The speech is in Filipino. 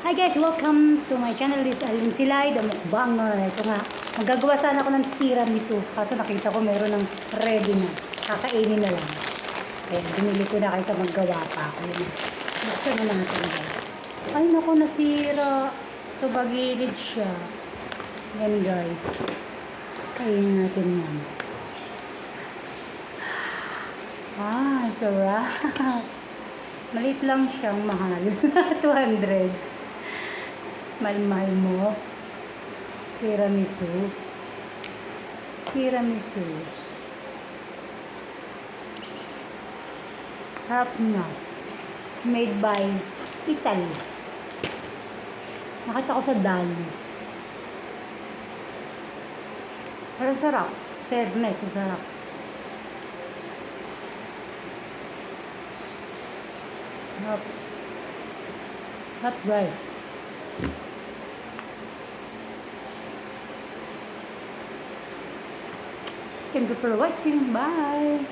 Hi guys, welcome to my channel. This is Alin Silay, the mukbang. Ito nga, magagawa sana ako ng tiramisu. Kaso nakita ko meron ng ready na. Kakainin na lang. Kaya binili ko na kaysa maggawa pa ako. Buksan na natin guys. Ay naku, nasira. Tubagilid siya. Yan guys. Kainin natin yan. Sarap. Maliit lang siyang mahal. 200. Mahal mo. Tiramisu. Harap na. Made by Italy. Nakita ko sa Dali. Parang sarap. Fairness, sarap. Hot guys. Thank you for watching. Bye.